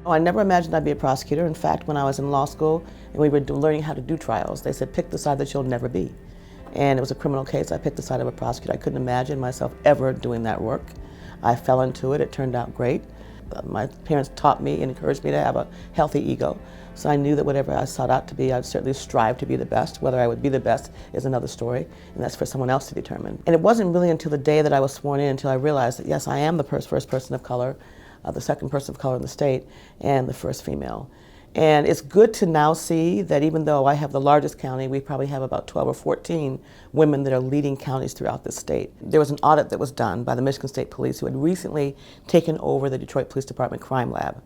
Oh, I never imagined I'd be a prosecutor. In fact, when I was in law school and we were learning how to do trials, they said, pick the side that you'll never be. And it was a criminal case. I picked the side of a prosecutor. I couldn't imagine myself ever doing that work. I fell into it. It turned out great. My parents taught me and encouraged me to have a healthy ego. So I knew that whatever I sought out to be, I'd certainly strive to be the best. Whether I would be the best is another story, and that's for someone else to determine. And it wasn't really until the day that I was sworn in until I realized that, yes, I am the first person of color, the second person of color in the state, and the first female. And it's good to now see that even though I have the largest county, we probably have about 12 or 14 women that are leading counties throughout the state. There was an audit that was done by the Michigan State Police, who had recently taken over the Detroit Police Department crime lab,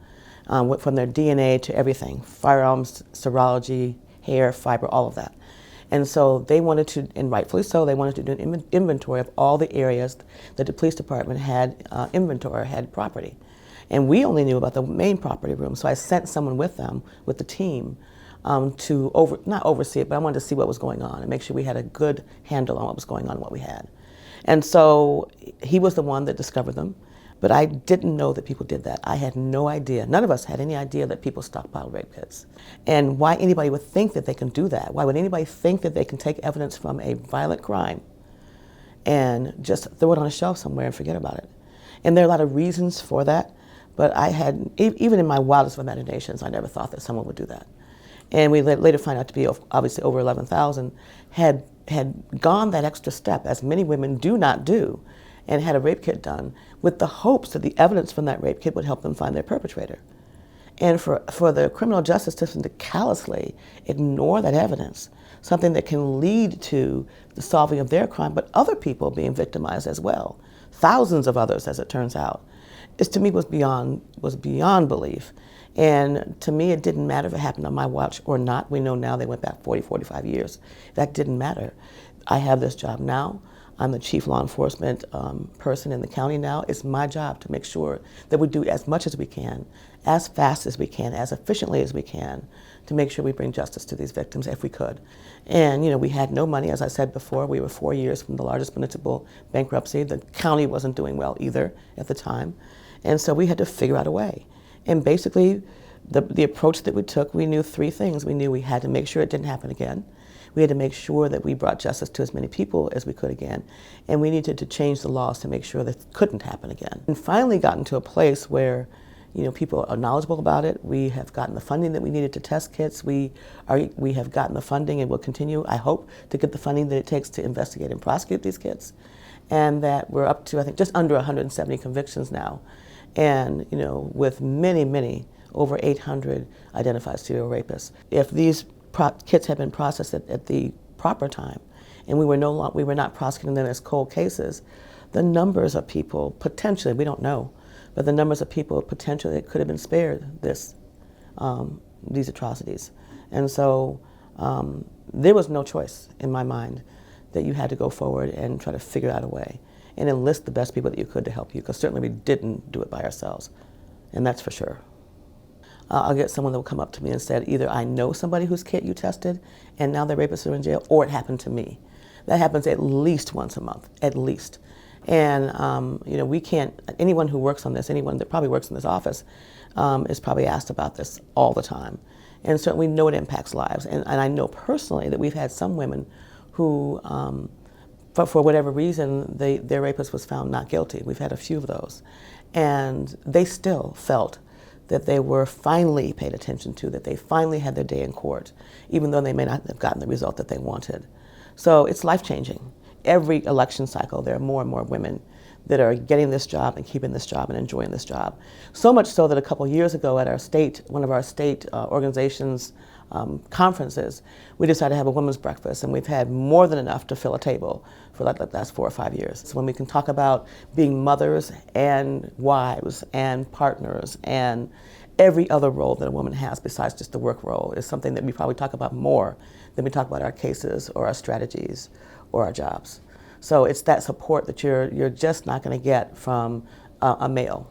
from their DNA to everything, firearms, serology, hair, fiber, all of that. And so they wanted to, and rightfully so, they wanted to do an inventory of all the areas that the police department had had property. And we only knew about the main property room, so I sent someone with them, with the team, to not oversee it, but I wanted to see what was going on and make sure we had a good handle on what was going on and what we had. And so he was the one that discovered them, but I didn't know that people did that. I had no idea. None of us had any idea that people stockpiled rape kits. And why anybody would think that they can do that. Why would anybody think that they can take evidence from a violent crime and just throw it on a shelf somewhere and forget about it? And there are a lot of reasons for that. But I had, even in my wildest of imaginations, I never thought that someone would do that. And we later find out to be obviously over 11,000 had gone that extra step, as many women do not do, and had a rape kit done with the hopes that the evidence from that rape kit would help them find their perpetrator. And for the criminal justice system to callously ignore that evidence, something that can lead to the solving of their crime, but other people being victimized as well, thousands of others as it turns out, to me was beyond belief. And to me, it didn't matter if it happened on my watch or not. We know now they went back 40, 45 years. That didn't matter. I have this job now. I'm the chief law enforcement person in the county now. It's my job to make sure that we do as much as we can, as fast as we can, as efficiently as we can, to make sure we bring justice to these victims if we could. And we had no money, as I said before. We were 4 years from the largest municipal bankruptcy. The county wasn't doing well either at the time. And so we had to figure out a way. And basically, the approach that we took, we knew three things. We knew we had to make sure it didn't happen again. We had to make sure that we brought justice to as many people as we could again. And we needed to change the laws to make sure that it couldn't happen again. And finally gotten to a place where people are knowledgeable about it. We have gotten the funding that we needed to test kits. We have gotten the funding and will continue, I hope, to get the funding that it takes to investigate and prosecute these kits. And that we're up to, I think, just under 170 convictions now. And with many, over 800 identified serial rapists. If these kits had been processed at the proper time, and we were not prosecuting them as cold cases, the numbers of people potentially, we don't know, but the numbers of people potentially that could have been spared these atrocities. And so there was no choice in my mind that you had to go forward and try to figure out a way and enlist the best people that you could to help you, because certainly we didn't do it by ourselves, and that's for sure. I'll get someone that will come up to me and say, either I know somebody whose kit you tested and now their rapists are in jail, or it happened to me. That happens at least once a month, at least. And we can't, anyone who works on this, anyone that probably works in this office is probably asked about this all the time. And certainly we know it impacts lives. And I know personally that we've had some women who, for whatever reason, their rapist was found not guilty. We've had a few of those. And they still felt that they were finally paid attention to, that they finally had their day in court, even though they may not have gotten the result that they wanted. So it's life-changing. Every election cycle, there are more and more women that are getting this job and keeping this job and enjoying this job. So much so that a couple years ago at one of our state organizations' conferences, we decided to have a women's breakfast, and we've had more than enough to fill a table for like the last 4 or 5 years. So when we can talk about being mothers and wives and partners and every other role that a woman has besides just the work role is something that we probably talk about more than we talk about our cases or our strategies or our jobs. So it's that support that you're just not going to get from a male.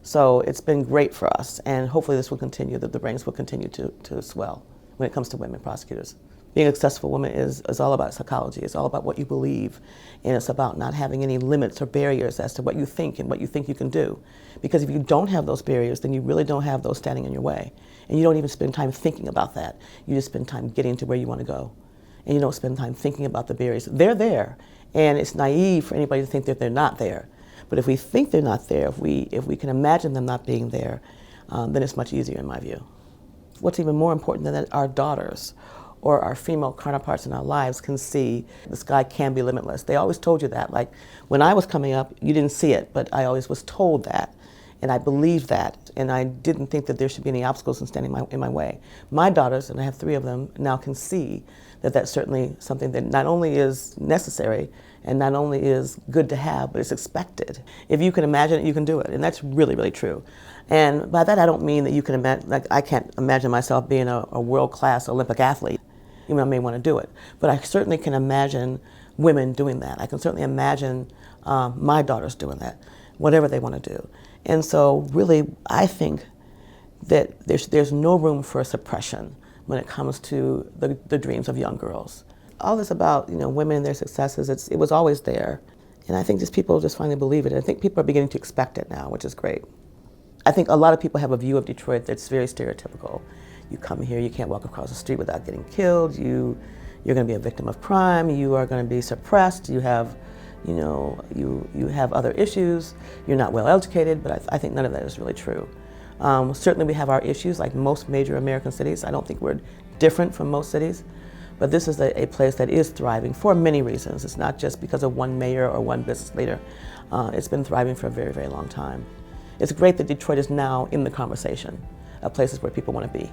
So it's been great for us, and hopefully this will continue, that the ranks will continue to swell when it comes to women prosecutors. Being a successful woman is all about psychology. It's all about what you believe. And it's about not having any limits or barriers as to what you think and what you think you can do. Because if you don't have those barriers, then you really don't have those standing in your way. And you don't even spend time thinking about that. You just spend time getting to where you want to go. And you don't spend time thinking about the barriers. They're there. And it's naive for anybody to think that they're not there. But if we think they're not there, if we can imagine them not being there, then it's much easier in my view. What's even more important than that, our daughters or our female counterparts in our lives can see the sky can be limitless. They always told you that. Like when I was coming up, you didn't see it, but I always was told that. And I believed that. And I didn't think that there should be any obstacles in standing in my way. My daughters, and I have 3 of them, now can see that that's certainly something that not only is necessary and not only is good to have, but it's expected. If you can imagine it, you can do it. And that's really, really true. And by that, I don't mean that you can imagine, like I can't imagine myself being a world-class Olympic athlete. Even though I may want to do it. But I certainly can imagine women doing that. I can certainly imagine my daughters doing that, whatever they want to do. And so really, I think that there's no room for suppression when it comes to the dreams of young girls. All this about women and their successes, it was always there. And I think just people just finally believe it. And I think people are beginning to expect it now, which is great. I think a lot of people have a view of Detroit that's very stereotypical. You come here, you can't walk across the street without getting killed. You're going to be a victim of crime. You are going to be suppressed. You have, you have other issues. You're not well educated, but I think none of that is really true. Certainly we have our issues like most major American cities. I don't think we're different from most cities, but this is a place that is thriving for many reasons. It's not just because of one mayor or one business leader. It's been thriving for a very, very long time. It's great that Detroit is now in the conversation of places where people want to be.